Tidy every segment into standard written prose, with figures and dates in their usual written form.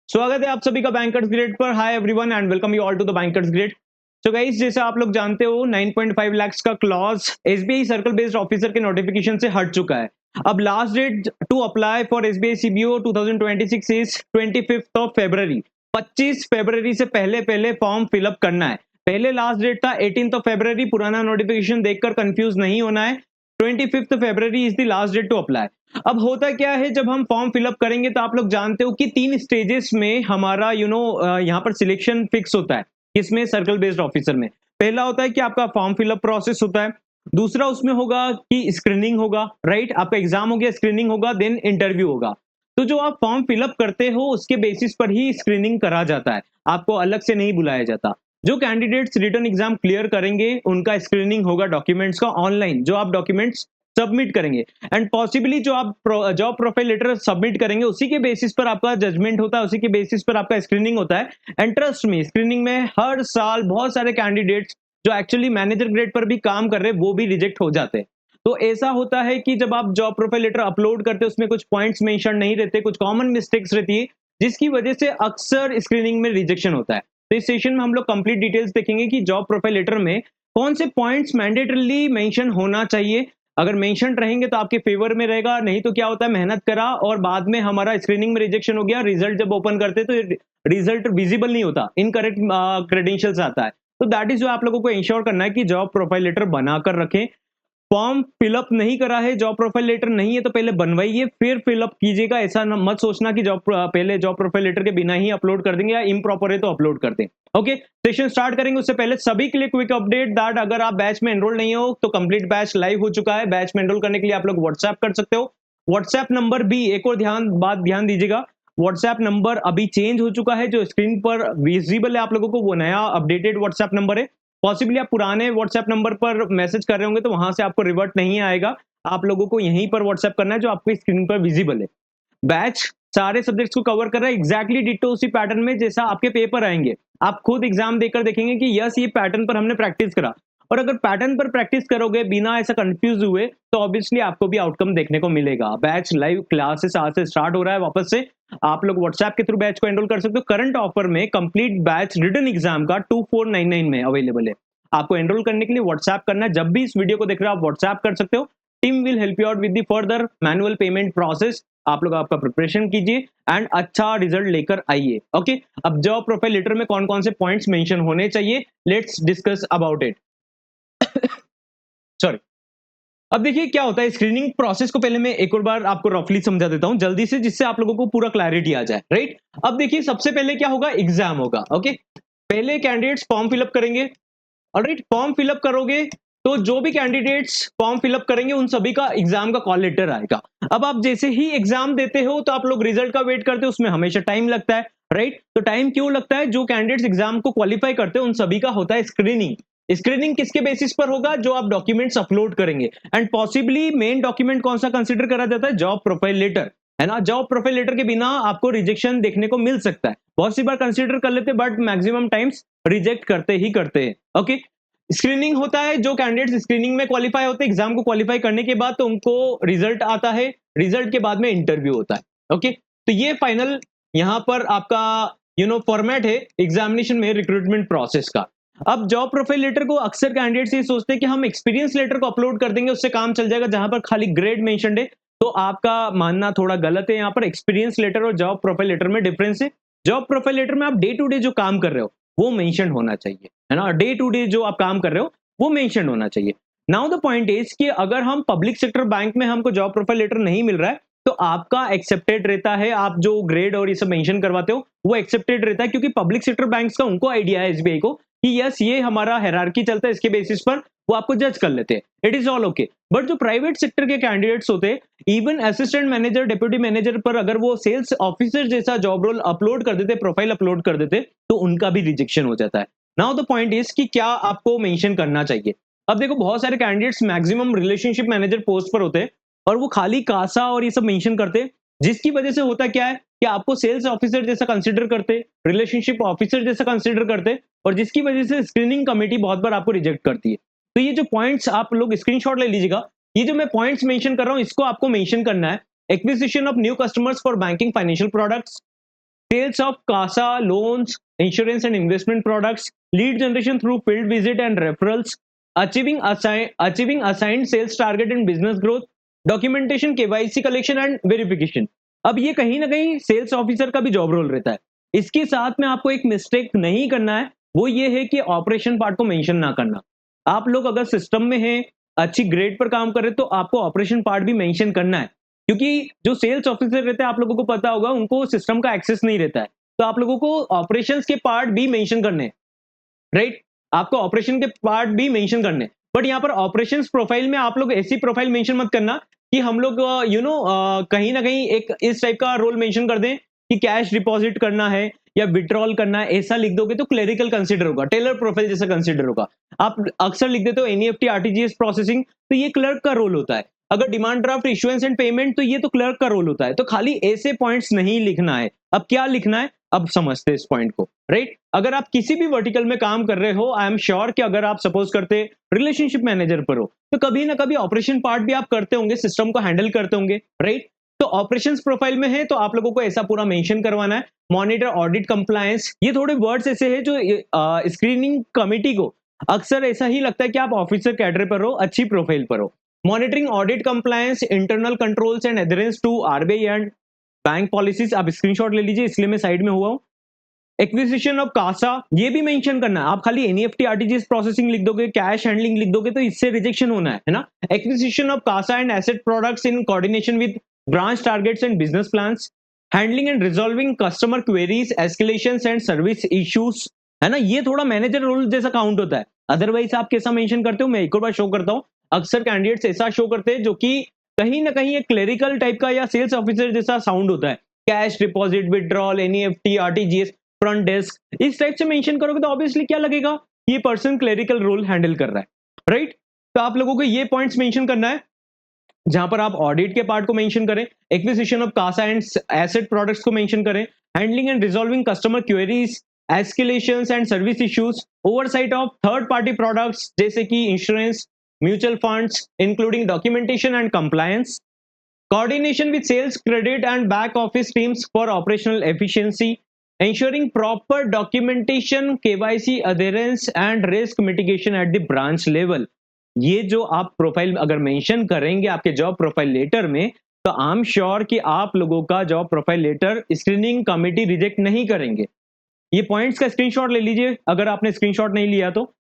स्वागत है आप सभी का बैंकर्स ग्रेड पर। Hi everyone and welcome you all to the bankers grade. तो गाइस, जैसे आप लोग जानते हो 9.5 लाख का clause SBI circle based officer के नोटिफिकेशन से हट चुका है। अब last date to apply for SBI CBO 2026 is 25th of February. 25 फरवरी से पहले पहले फॉर्म फिलअप करना है। पहले लास्ट डेट था 18th ऑफ फरवरी। पुराना नोटिफिकेशन देखकर कंफ्यूज नहीं होना है। 25th February is the last date to apply. अब होता क्या है, जब हम फॉर्म फिलअप करेंगे तो आप लोग जानते हो कि 3 स्टेजेस में हमारा यहाँ पर सिलेक्शन फिक्स होता है। इसमें सर्कल बेस्ड ऑफिसर में पहला होता है कि आपका फॉर्म फिलअप प्रोसेस होता है। दूसरा उसमें होगा कि स्क्रीनिंग होगा, राइट। आपका एग्जाम हो गया, स्क्रीनिंग होगा, देन इंटरव्यू होगा। तो जो आप फॉर्म फिलअप करते हो उसके बेसिस पर ही स्क्रीनिंग करा जाता है, आपको अलग से नहीं बुलाया जाता। जो कैंडिडेट्स रिटर्न एग्जाम क्लियर करेंगे उनका स्क्रीनिंग होगा डॉक्यूमेंट्स का ऑनलाइन, जो आप डॉक्यूमेंट्स सबमिट करेंगे एंड पॉसिबली जो आप जॉब प्रोफाइल लेटर सबमिट करेंगे उसी के बेसिस पर आपका जजमेंट होता है, उसी के बेसिस पर आपका स्क्रीनिंग होता है। एंड ट्रस्ट में स्क्रीनिंग में हर साल बहुत सारे कैंडिडेट्स जो एक्चुअली मैनेजर ग्रेड पर भी काम कर रहे हैं वो भी रिजेक्ट हो जाते हैं। तो ऐसा होता है कि जब आप जॉब प्रोफाइल लेटर अपलोड करते हैं उसमें कुछ पॉइंट्स मेंशन नहीं रहते, कुछ कॉमन मिस्टेक्स रहती है, जिसकी वजह से अक्सर स्क्रीनिंग में रिजेक्शन होता है। तो इस सेशन में हम लोग कंप्लीट डिटेल्स देखेंगे कि जॉब प्रोफाइल लेटर में कौन से पॉइंट्स मैंडेटरली मेंशन होना चाहिए। अगर मेंशन रहेंगे तो आपके फेवर में रहेगा, नहीं तो क्या होता है, मेहनत करा और बाद में हमारा स्क्रीनिंग में रिजेक्शन हो गया, रिजल्ट जब ओपन करते तो रिजल्ट विजिबल नहीं होता, इनकरेक्ट क्रेडेंशियल्स आता है। तो दैट इज जो आप लोगों को इंश्योर करना है कि जॉब प्रोफाइल लेटर बनाकर रखें। फॉर्म फिलअप नहीं करा है, जॉब प्रोफाइल लेटर नहीं है तो पहले बनवाइए फिर फिलअप कीजिएगा। ऐसा मत सोचना कि पहले जॉब प्रोफाइल लेटर के बिना ही अपलोड कर देंगे या इम्प्रॉपर है तो अपलोड कर दें। ओके, सेशन स्टार्ट करेंगे उससे पहले सभी के लिए क्विक अपडेट दैट अगर आप बैच में एनरोल नहीं हो तो कंप्लीट बैच लाइव हो चुका है। बैच में एनरोल करने के लिए आप लोग व्हाट्सएप कर सकते हो। व्हाट्सएप नंबर भी एक और ध्यान दीजिएगा, व्हाट्सएप नंबर अभी चेंज हो चुका है। जो स्क्रीन पर विजिबल है आप लोगों को वो नया अपडेटेड व्हाट्सएप नंबर है। पॉसिबली आप पुराने व्हाट्सएप नंबर पर मैसेज कर रहे होंगे तो वहां से आपको रिवर्ट नहीं आएगा, आप लोगों को यहीं पर व्हाट्सएप करना है जो आपकी स्क्रीन पर विजिबल है। बैच सारे सब्जेक्ट्स को कवर कर रहा है एग्जैक्टली डिटो उसी पैटर्न में जैसा आपके पेपर आएंगे। आप खुद एग्जाम देकर देखेंगे कि यस ये पैटर्न पर हमने प्रैक्टिस करा। और अगर पैटर्न पर प्रैक्टिस करोगे बिना ऐसा कंफ्यूज हुए तो ऑब्वियसली आपको भी आउटकम देखने को मिलेगा। बैच लाइव क्लासेस आज से स्टार्ट हो रहा है वापस से। आप लोग व्हाट्सएप के थ्रू बैच को एनरोल कर सकते हो। करंट ऑफर में कंप्लीट बैच रिटन एग्जाम का 2499 में अवेलेबल है। आपको एनरोल करने के लिए व्हाट्सएप करना है। जब भी इस वीडियो को देख रहे हो आप व्हाट्सएप कर सकते हो। Team will help you out with the further manual payment process. आप लोग आपका प्रिपरेशन कीजिए एंड अच्छा रिजल्ट लेकर आइए। ओके, अब जॉब प्रोफाइल लेटर में कौन कौन से पॉइंट्स मेंशन होने चाहिए, let's discuss about it. Sorry. अब देखिए क्या होता है, स्क्रीनिंग प्रोसेस को पहले मैं एक और बार आपको रफली समझा देता हूं जल्दी से, जिससे आप लोगों को पूरा क्लैरिटी आ जाए, राइट। अब देखिए सबसे पहले क्या होगा, एग्जाम होगा। ओके, पहले कैंडिडेट्स फॉर्म फिलअप करेंगे। ऑलराइट, फॉर्म फिलअप करोगे तो जो भी कैंडिडेट्स फॉर्म फिलअप करेंगे उन सभी का एग्जाम का कॉल लेटर आएगा। अब आप जैसे ही एग्जाम देते हो तो आप लोग रिजल्ट का वेट करते हो, उसमें हमेशा टाइम लगता है, राइट। तो टाइम क्यों लगता है, जो कैंडिडेट्स एग्जाम को क्वालिफाई करते हैं उन सभी का होता है स्क्रीनिंग। स्क्रीनिंग किसके बेसिस पर होगा, जो आप डॉक्यूमेंट्स अपलोड करेंगे एंड पॉसिबली मेन डॉक्यूमेंट कौन सा कंसिडर करा जाता है, जॉब प्रोफाइल लेटर, है ना। जॉब प्रोफाइल लेटर के बिना आपको रिजेक्शन देखने को मिल सकता है। बहुत सी बार कंसिडर कर लेते बट मैक्सिमम टाइम्स रिजेक्ट करते ही करते हैं। ओके, स्क्रीनिंग होता है, जो कैंडिडेट्स स्क्रीनिंग में क्वालिफाई होते हैं एग्जाम को क्वालिफाई करने के बाद तो उनको रिजल्ट आता है। रिजल्ट के बाद में इंटरव्यू होता है। ओके, तो ये फाइनल यहाँ पर आपका फॉर्मेट है एग्जामिनेशन में रिक्रूटमेंट प्रोसेस का। अब जॉब प्रोफाइल लेटर को अक्सर कैंडिडेट्स ये सोचते हैं कि हम एक्सपीरियंस लेटर को अपलोड कर देंगे उससे काम चल जाएगा, जहां पर खाली ग्रेड मेंशनड है। तो आपका मानना थोड़ा गलत है। यहाँ पर एक्सपीरियंस लेटर और जॉब प्रोफाइल लेटर में डिफरेंस है। जॉब प्रोफाइल लेटर में आप डे टू डे जो काम कर रहे हो वो मेंशन होना चाहिए, है ना। डे टू डे जो आप काम कर रहे हो वो मेंशन होना चाहिए। नाउ द पॉइंट इज कि अगर हम पब्लिक सेक्टर बैंक में हमको जॉब प्रोफाइल लेटर नहीं मिल रहा है तो आपका एक्सेप्टेड रहता है। आप जो ग्रेड और ये सब मेंशन करवाते हो वो एक्सेप्टेड रहता है, क्योंकि पब्लिक सेक्टर बैंक्स का उनको आइडिया है एसबीआई को कि यस ये हमारा हायरार्की चलता है, इसके बेसिस पर वो आपको जज कर लेते हैं। It is all okay. But जो प्राइवेट सेक्टर के कैंडिडेट्स होते हैं, even assistant manager, deputy manager पर अगर वो सेल्स ऑफिसर जैसा जॉब रोल अपलोड कर देते, प्रोफाइल अपलोड कर देते, तो उनका भी रिजेक्शन हो जाता है। नाउ द पॉइंट इज कि क्या आपको मेंशन करना चाहिए। अब देखो बहुत सारे candidates maximum relationship manager post पर होते हैं और वो खाली कासा और ये सब मेंशन करते हैं, जिसकी वजह से होता क्या है कि आपको सेल्स ऑफिसर जैसा कंसीडर करते, रिलेशनशिप ऑफिसर जैसा कंसीडर करते, और जिसकी वजह से स्क्रीनिंग कमेटी बहुत बार आपको रिजेक्ट करती है। तो ये जो पॉइंट्स आप लोग स्क्रीनशॉट ले लीजिएगा, ये जो मैं पॉइंट्स मेंशन कर रहा हूं इसको आपको मेंशन करना है। Acquisition of new customers for banking financial products, sales of CASA, loans, insurance and investment products, lead generation through field visit and referrals, achieving assigned sales target and business growth, documentation, KYC collection and verification. अब ये कहीं ना कहीं sales officer का भी job role रहता है। इसके साथ में आपको एक मिस्टेक नहीं करना है, वो ये है कि ऑपरेशन पार्ट को मेंशन ना करना। आप लोग अगर सिस्टम में हैं, अच्छी ग्रेड पर काम कर रहे हैं, तो आपको ऑपरेशन पार्ट भी मेंशन करना है, क्योंकि जो सेल्स ऑफिसर रहते हैं, आप लोगों को पता होगा, उनको सिस्टम का एक्सेस नहीं रहता है। तो आप लोगों को ऑपरेशंस के पार्ट भी मेंशन करने हैं, राइट? आपको ऑपरेशन के पार्ट भी मेंशन करने हैं। बट यहाँ पर ऑपरेशंस प्रोफाइल में आप लोग ऐसी प्रोफाइल मेंशन मत करना कि हम लोग कहीं ना कहीं एक इस टाइप का रोल मेंशन कर दें कि कैश डिपॉजिट करना है या विड्रॉल करना है, ऐसा लिख दोगे तो क्लेरिकल कंसीडर होगा, टेलर प्रोफाइल जैसा कंसीडर होगा। आप अक्सर लिख देते हो एनईएफटी आरटीजीएस प्रोसेसिंग, तो ये क्लर्क का रोल होता है। अगर demand draft issuance and payment, तो ये तो क्लर्क का रोल होता है। तो खाली ऐसे पॉइंट्स नहीं लिखना है। अब क्या लिखना है, अब समझते हैं इस पॉइंट को, राइट? अगर आप किसी भी वर्टिकल में काम कर रहे हो, आई एम श्योर कि अगर आप सपोज करते रिलेशनशिप मैनेजर पर हो, तो कभी ना कभी ऑपरेशन पार्ट भी आप करते होंगे, सिस्टम को हैंडल करते होंगे, राइट? तो ऑपरेशंस प्रोफाइल में है, तो आप लोगों को ऐसा पूरा मेंशन करवाना है। मॉनिटर, ऑडिट, कंप्लायंस, ये थोड़े वर्ड्स ऐसे हैं जो स्क्रीनिंग कमिटी को अक्सर ऐसा ही लगता है कि आप ऑफिसर कैडर पर हो, अच्छी प्रोफाइल पर हो। Monitoring, audit, compliance, internal controls and adherence to RBI and bank policies. आप स्क्रीनशॉट ले लीजिए, इसलिए मैं साइड में हुआ हूं। एक्विजिशन ऑफ कासा, ये भी मेंशन करना है। आप खाली एनईएफटी आरटीजीएस प्रोसेसिंग लिख दोगे, कैश हैंडलिंग लिख दोगे, तो इससे रिजेक्शन होना है ना? Acquisition of CASA and asset products in coordination with branch targets and business plans, handling and resolving customer queries, escalations and service issues, है ना? ये थोड़ा मैनेजर रोल जैसा काउंट होता है। अदरवाइज आप कैसा मेंशन करते हो, मैं एक और बार शो करता हूं। अक्सर कैंडिडेट्स ऐसा शो करते हैं जो कि कहीं ना कहीं एक क्लेरिकल टाइप का या सेल्स ऑफिसर जैसा साउंड होता है। Cash deposit, withdrawal, NEFT, RTGS, front desk, इस टाइप से मेंशन करोगे तो ऑब्वियसली क्या लगेगा, ये पर्सन क्लेरिकल रोल हैंडल कर रहा है, राइट? तो आप लोगों को ये पॉइंट्स मेंशन करना है। जहां पर आप ऑडिट के पार्ट को मेंशन करें, acquisition of CASA and asset products को मेंशन करें, handling and resolving customer queries, escalations and service issues, oversight of third party products जैसे कि insurance, mutual funds including documentation and compliance, coordination with sales, credit and back office teams for operational efficiency, ensuring proper documentation, KYC adherence and risk mitigation at the branch level। ये जो आप profile अगर mention करेंगे आपके job profile letter में, तो I am sure कि आप लोगों का job profile letter screening committee reject नहीं करेंगे। ये पॉइंट्स का स्क्रीनशॉट ले लीजिए अगर आपने स्क्रीनशॉट नहीं लिया तो।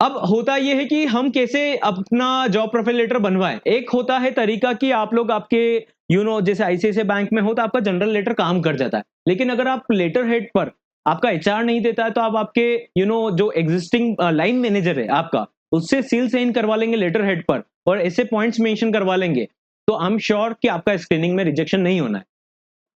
अब होता यह है कि हम कैसे अपना जॉब प्रोफाइल लेटर बनवाएं। एक होता है तरीका कि आप लोग आपके जैसे आईसीआईसीआई बैंक में हो तो आपका जनरल लेटर काम कर जाता है, लेकिन अगर आप लेटर हेड पर आपका एचआर नहीं देता है तो आप आपके जो एग्जिस्टिंग लाइन मैनेजर है आपका, उससे सील साइन करवा लेंगे लेटर हेड पर और ऐसे पॉइंट्स मेंशन करवा लेंगे, तो आई एम श्योर कि आपका स्क्रीनिंग में रिजेक्शन नहीं होना है।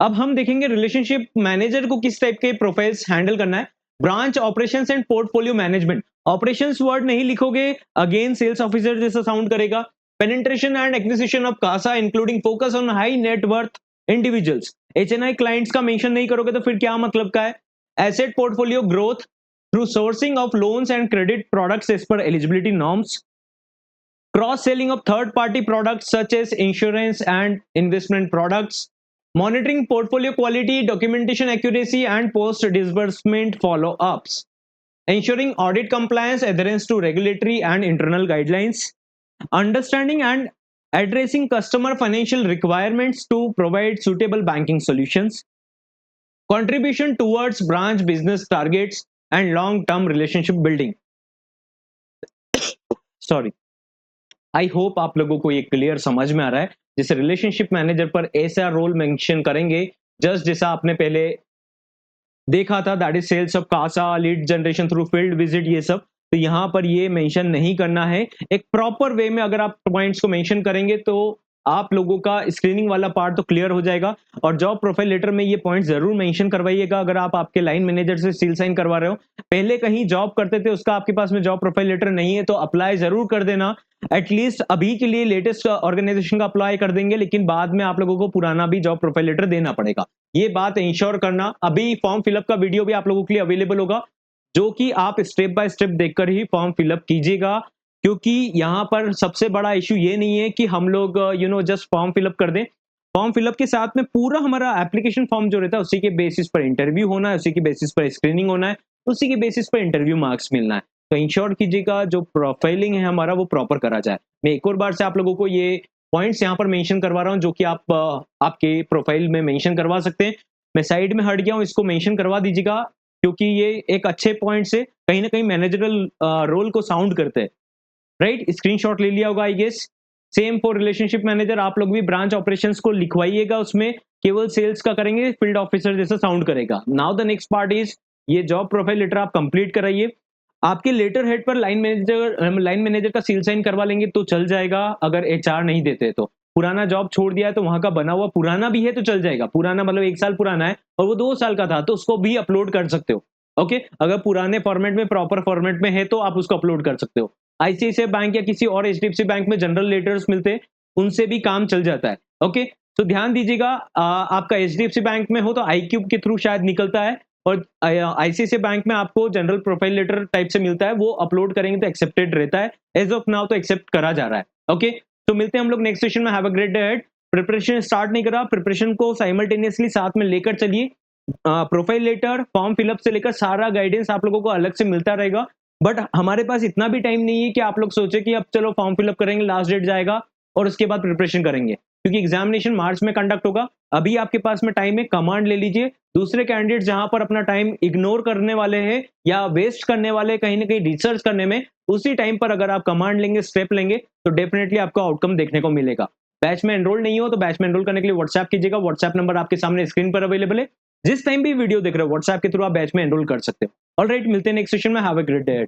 अब हम देखेंगे रिलेशनशिप मैनेजर को किस टाइप के प्रोफाइल्स हैंडल करना है। Branch operations and portfolio management, operations word नहीं लिखोगे, अगेन सेल्स ऑफिसर जैसा साउंड करेगा। Penetration and acquisition of CASA including focus on high net worth individuals, HNI clients का मेंशन नहीं करोगे तो फिर क्या मतलब का है। Asset portfolio growth through sourcing of loans and credit products as per eligibility norms, cross selling of third party products such as insurance and investment products, monitoring portfolio quality, documentation accuracy and post disbursement follow ups, ensuring audit compliance, adherence to regulatory and internal guidelines, understanding and addressing customer financial requirements to provide suitable banking solutions, contribution towards branch business targets and long term relationship building। Sorry, I hope आप लोगों को ये clear समझ में आ रहा है। जैसे relationship manager पर ऐसा रोल मेंशन करेंगे जस्ट जैसा आपने पहले देखा था, that is sales of CASA, lead generation through field visit, ये सब, तो यहाँ पर ये मेंशन नहीं करना है। एक प्रॉपर वे में अगर आप पॉइंट्स को मेंशन करेंगे तो आप लोगों का स्क्रीनिंग वाला पार्ट तो क्लियर हो जाएगा। और जॉब प्रोफाइल लेटर में ये पॉइंट जरूर मेंशन करवाइएगा। अगर आप आपके लाइन मैनेजर से सील साइन करवा रहे हो, पहले कहीं जॉब करते थे, उसका आपके पास में जॉब प्रोफाइल लेटर नहीं है तो अप्लाई जरूर कर देना। एटलीस्ट अभी के लिए लेटेस्ट ऑर्गेनाइजेशन का अप्लाई कर देंगे, लेकिन बाद में आप लोगों को पुराना भी जॉब प्रोफाइल लेटर देना पड़ेगा। ये बात इंश्योर करना। अभी फॉर्म फिलअप का वीडियो भी आप लोगों के लिए अवेलेबल होगा, जो कि आप स्टेप बाय स्टेप देखकर ही फॉर्म फिलअप कीजिएगा, क्योंकि यहाँ पर सबसे बड़ा इश्यू ये नहीं है कि हम लोग जस्ट फॉर्म फिलअप कर दें। फॉर्म फिलअप के साथ में पूरा हमारा एप्लीकेशन फॉर्म जो रहता है उसी के बेसिस पर इंटरव्यू होना है, उसी के बेसिस पर स्क्रीनिंग होना है, उसी के बेसिस पर इंटरव्यू मार्क्स मिलना है। तो इंश्योर कीजिएगा जो प्रोफाइलिंग है हमारा वो प्रॉपर करा जाए। मैं एक और बार से आप लोगों को ये पॉइंट्स यहाँ पर मेंशन करवा रहा हूँ जो कि आप आपके प्रोफाइल में मेंशन करवा सकते हैं। मैं साइड में हट गया हूँ, इसको मेंशन करवा दीजिएगा क्योंकि ये एक अच्छे पॉइंट से कहीं ना कहीं मैनेजरल रोल को साउंड करते हैं। राइट, स्क्रीनशॉट ले लिया होगा I guess. Same for relationship manager, आप लोग भी ब्रांच ऑपरेशंस को लिखवाइएगा, उसमें केवल सेल्स का करेंगे, फील्ड ऑफिसर जैसा साउंड करेगा। Now the next part is ये जॉब प्रोफाइल लेटर आप कंप्लीट कराइए। आपके लेटर हेड पर लाइन मैनेजर का सील साइन करवा लेंगे तो चल जाएगा, अगर एचआर नहीं देते तो। पुराना जॉब छोड़ दिया है तो वहां का बना हुआ पुराना भी है तो चल जाएगा। पुराना मतलब 1 साल पुराना है और वो 2 साल का था तो उसको भी अपलोड कर सकते हो। ओके, अगर पुराने फॉर्मेट में, प्रॉपर फॉर्मेट में है तो आप उसको अपलोड कर सकते हो। आईसीआईसीआई बैंक या किसी और एचडीएफसी बैंक में जनरल लेटर्स मिलते हैं, उनसे भी काम चल जाता है। ओके, तो ध्यान दीजिएगा, आपका एचडीएफसी बैंक में हो तो आईक्यूब के थ्रू शायद निकलता है, और आईसीआईसीआई बैंक में आपको जनरल प्रोफाइल लेटर टाइप से मिलता है, वो अपलोड करेंगे तो एक्सेप्टेड रहता है। एज ऑफ नाउ तो एक्सेप्ट करा जा रहा है। ओके, तो मिलते हैं हम लोग नेक्स्ट सेशन में। Have a great day ahead. Preparation start नहीं करा, प्रिपरेशन को साइमल्टेनियसली साथ में लेकर चलिए। प्रोफाइल लेटर, फॉर्म फिलअप से लेकर सारा गाइडेंस आप लोगों को अलग से मिलता रहेगा। बट हमारे पास इतना भी टाइम नहीं है कि आप लोग सोचे कि अब चलो फॉर्म फिलअप करेंगे, लास्ट डेट जाएगा और उसके बाद प्रिपरेशन करेंगे, क्योंकि एग्जामिनेशन मार्च में कंडक्ट होगा। अभी आपके पास में टाइम है, कमांड ले लीजिए। दूसरे कैंडिडेट जहां पर अपना टाइम इग्नोर करने वाले हैं या वेस्ट करने वाले कहीं ना कहीं रिसर्च करने में, उसी टाइम पर अगर आप कमांड लेंगे, स्टेप लेंगे तो डेफिनेटली आपको आउटकम देखने को मिलेगा। बैच में एनरोल नहीं हो तो बैच में एनरोल करने के लिए व्हाट्सएप कीजिएगा। व्हाट्सएप नंबर आपके सामने स्क्रीन पर अवेलेबल है। जिस टाइम भी वीडियो देख रहे हो व्हाट्सएप के थ्रू आप बैच में एनरोल कर सकते हो। ऑलराइट, मिलते हैं नेक्स्ट सेशन में। Have a great day.